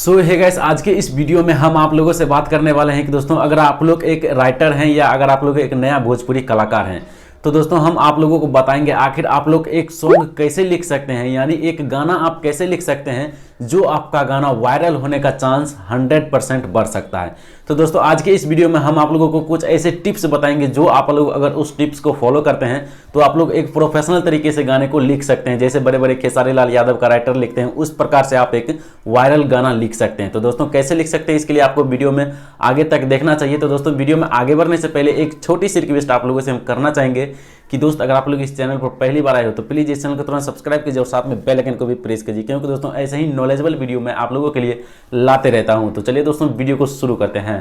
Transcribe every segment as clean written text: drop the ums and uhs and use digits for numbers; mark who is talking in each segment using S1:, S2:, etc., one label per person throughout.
S1: सो hey guys, आज के इस वीडियो में हम आप लोगों से बात करने वाले हैं कि दोस्तों अगर आप लोग एक राइटर हैं या अगर आप लोग एक नया भोजपुरी कलाकार हैं तो दोस्तों हम आप लोगों को बताएंगे आखिर आप लोग एक सॉन्ग कैसे लिख सकते हैं, यानी एक गाना आप कैसे लिख सकते हैं जो आपका गाना वायरल होने का चांस 100% बढ़ सकता है। तो दोस्तों आज के इस वीडियो में हम आप लोगों को कुछ ऐसे टिप्स बताएंगे जो आप लोग अगर उस टिप्स को फॉलो करते हैं तो आप लोग एक प्रोफेशनल तरीके से गाने को लिख सकते हैं। जैसे बड़े बड़े खेसारी लाल यादव का राइटर लिखते हैं उस प्रकार से आप एक वायरल गाना लिख सकते हैं। तो दोस्तों कैसे लिख सकते हैं इसके लिए आपको वीडियो में आगे तक देखना चाहिए। तो दोस्तों वीडियो में आगे बढ़ने से पहले एक छोटी सी रिक्वेस्ट आप लोगों से हम करना चाहेंगे कि दोस्त अगर आप लोग इस चैनल पर पहली बार आए हो तो प्लीज़ इस चैनल को तुरंत सब्सक्राइब कीजिए और साथ में बेल आइकन को भी प्रेस कीजिए, क्योंकि दोस्तों ऐसे ही नॉलेजेबल वीडियो मैं आप लोगों के लिए लाते रहता हूं। तो चलिए दोस्तों वीडियो को शुरू करते हैं।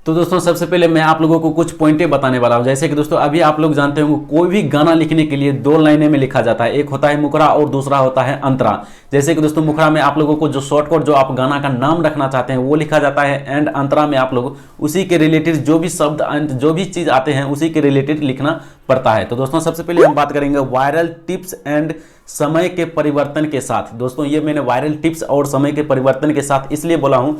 S1: तो दोस्तों सबसे पहले मैं आप लोगों को कुछ पॉइंटें बताने वाला हूं। जैसे कि दोस्तों अभी आप लोग जानते होंगे कोई भी गाना लिखने के लिए दो लाइनें में लिखा जाता है, एक होता है मुखरा और दूसरा होता है अंतरा। जैसे कि दोस्तों मुखरा में आप लोगों को जो शॉर्टकट जो आप गाना का नाम रखना चाहते हैं वो लिखा जाता है, एंड अंतरा में आप लोग उसी के रिलेटेड जो भी शब्द जो भी चीज़ आते हैं उसी के रिलेटेड लिखना पड़ता है। तो दोस्तों सबसे पहले हम बात करेंगे वायरल टिप्स एंड समय के परिवर्तन के साथ। दोस्तों ये मैंने वायरल टिप्स और समय के परिवर्तन के साथ इसलिए बोला हूं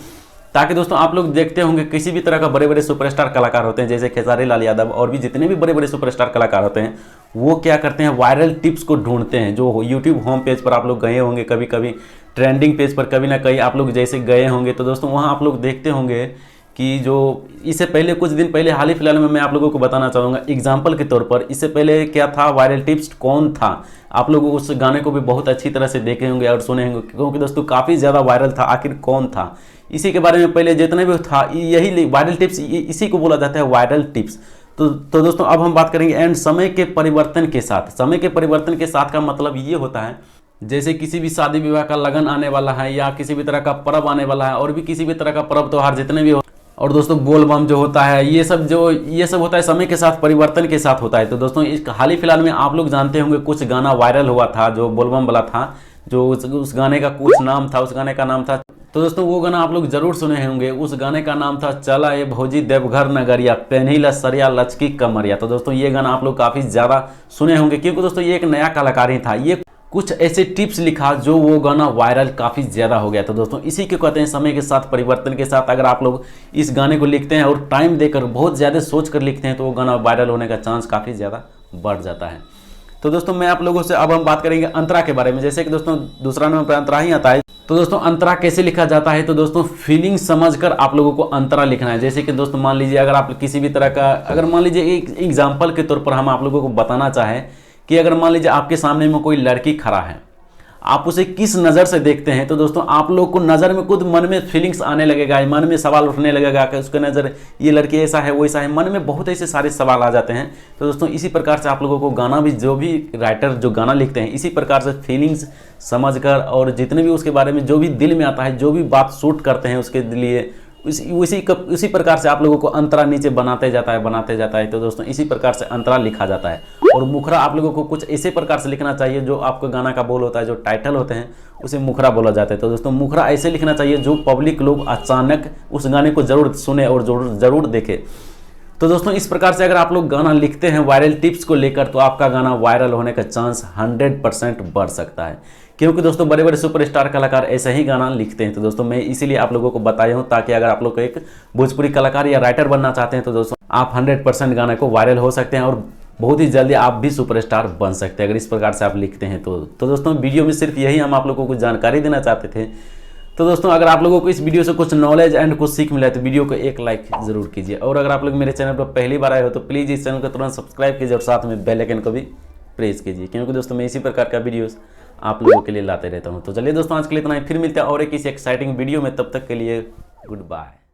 S1: ताकि दोस्तों आप लोग देखते होंगे किसी भी तरह का बड़े बड़े सुपरस्टार कलाकार होते हैं जैसे खेसारी लाल यादव और भी जितने भी बड़े बड़े सुपरस्टार कलाकार होते हैं वो क्या करते हैं, वायरल टिप्स को ढूंढते हैं। जो यूट्यूब होम पेज पर आप लोग गए होंगे, कभी कभी ट्रेंडिंग पेज पर कभी ना कहीं आप लोग जैसे गए होंगे तो दोस्तों वहाँ आप लोग देखते होंगे कि जो इससे पहले कुछ दिन पहले हाल ही फिलहाल में मैं आप लोगों को बताना चाहूँगा एग्जाम्पल के तौर पर, इससे पहले क्या था वायरल टिप्स कौन था, आप लोग उस गाने को भी बहुत अच्छी तरह से देखे होंगे और सुने होंगे क्योंकि दोस्तों काफ़ी ज़्यादा वायरल था। आखिर कौन था, इसी के बारे में पहले जितने भी था यही वायरल टिप्स, इसी को बोला जाता है वायरल टिप्स। तो दोस्तों अब हम बात करेंगे एंड समय के परिवर्तन के साथ। समय के परिवर्तन के साथ का मतलब ये होता है जैसे किसी भी शादी विवाह का लगन आने वाला है या किसी भी तरह का पर्व आने वाला है और भी किसी भी तरह का पर्व त्योहार जितने भी हो, और दोस्तों बोल बम जो होता है ये सब होता है समय के साथ परिवर्तन के साथ होता है। तो दोस्तों इस हाल ही फिलहाल में आप लोग जानते होंगे कुछ गाना वायरल हुआ था जो बोल बम वाला था, जो उस गाने का कुछ नाम था, उस गाने का नाम था, तो दोस्तों वो गाना आप लोग जरूर सुने होंगे। उस गाने का नाम था चला ए भौजी देवघर नगरिया पेन्हिला सरिया लचकी कमरिया। तो दोस्तों ये गाना आप लोग काफ़ी ज़्यादा सुने होंगे क्योंकि दोस्तों ये एक नया कलाकार ही था, ये कुछ ऐसे टिप्स लिखा जो वो गाना वायरल काफ़ी ज़्यादा हो गया। तो दोस्तों इसी को कहते हैं समय के साथ परिवर्तन के साथ। अगर आप लोग इस गाने को लिखते हैं और टाइम देकर बहुत ज़्यादा सोच कर लिखते हैं तो वो गाना वायरल होने का चांस काफ़ी ज़्यादा बढ़ जाता है। तो दोस्तों मैं आप लोगों से अब हम बात करेंगे अंतरा के बारे में। जैसे कि दोस्तों दूसरा नाम अंतरा ही आता है। तो दोस्तों अंतरा कैसे लिखा जाता है, तो दोस्तों फीलिंग समझकर आप लोगों को अंतरा लिखना है। जैसे कि दोस्तों मान लीजिए अगर आप किसी भी तरह का, अगर मान लीजिए एक एग्जाम्पल के तौर पर हम आप लोगों को बताना चाहें कि अगर मान लीजिए आपके सामने में कोई लड़की खड़ा है, आप उसे किस नज़र से देखते हैं, तो दोस्तों आप लोग को नज़र में खुद मन में फीलिंग्स आने लगेगा, मन में सवाल उठने लगेगा कि उसके नज़र ये लड़की ऐसा है वो ऐसा है, मन में बहुत ऐसे सारे सवाल आ जाते हैं। तो दोस्तों इसी प्रकार से आप लोगों को गाना भी, जो भी राइटर जो गाना लिखते हैं इसी प्रकार से फीलिंग्स समझकर और जितने भी उसके बारे में जो भी दिल में आता है, जो भी बात सूट करते हैं उसके लिए उसी प्रकार से आप लोगों को अंतरा नीचे बनाते जाता है। तो दोस्तों इसी प्रकार से अंतरा लिखा जाता है। और मुखरा आप लोगों को कुछ ऐसे प्रकार से लिखना चाहिए जो आपका गाना का बोल होता है, जो टाइटल होते हैं उसे मुखरा बोला जाता है। तो दोस्तों मुखरा ऐसे लिखना चाहिए जो पब्लिक लोग अचानक उस गाने को जरूर सुने और जरूर देखे। तो दोस्तों इस प्रकार से अगर आप लोग गाना लिखते हैं वायरल टिप्स को लेकर तो आपका गाना वायरल होने का चांस 100% बढ़ सकता है, क्योंकि दोस्तों बड़े बड़े सुपरस्टार कलाकार ऐसा ही गाना लिखते हैं। तो दोस्तों मैं इसीलिए आप लोगों को बताया हूं ताकि अगर आप लोग को एक भोजपुरी कलाकार या राइटर बनना चाहते हैं तो दोस्तों आप 100% गाने को वायरल हो सकते हैं और बहुत ही जल्दी आप भी सुपरस्टार बन सकते हैं अगर इस प्रकार से आप लिखते हैं। तो दोस्तों वीडियो में सिर्फ यही हम आप लोगों को जानकारी देना चाहते थे। तो दोस्तों अगर आप लोगों को इस वीडियो से कुछ नॉलेज एंड कुछ सीख मिला है तो वीडियो को एक लाइक जरूर कीजिए, और अगर आप लोग मेरे चैनल पर पहली बार आए हो तो प्लीज़ इस चैनल को तुरंत सब्सक्राइब कीजिए और साथ में बेल आइकन को भी प्रेस कीजिए, क्योंकि दोस्तों मैं इसी प्रकार का वीडियोस आप लोगों के लिए लाते रहता हूं। तो चलिए दोस्तों आज के लिए इतना ही, फिर मिलते हैं और एक किसी एक्साइटिंग वीडियो में, तब तक के लिए गुड बाय।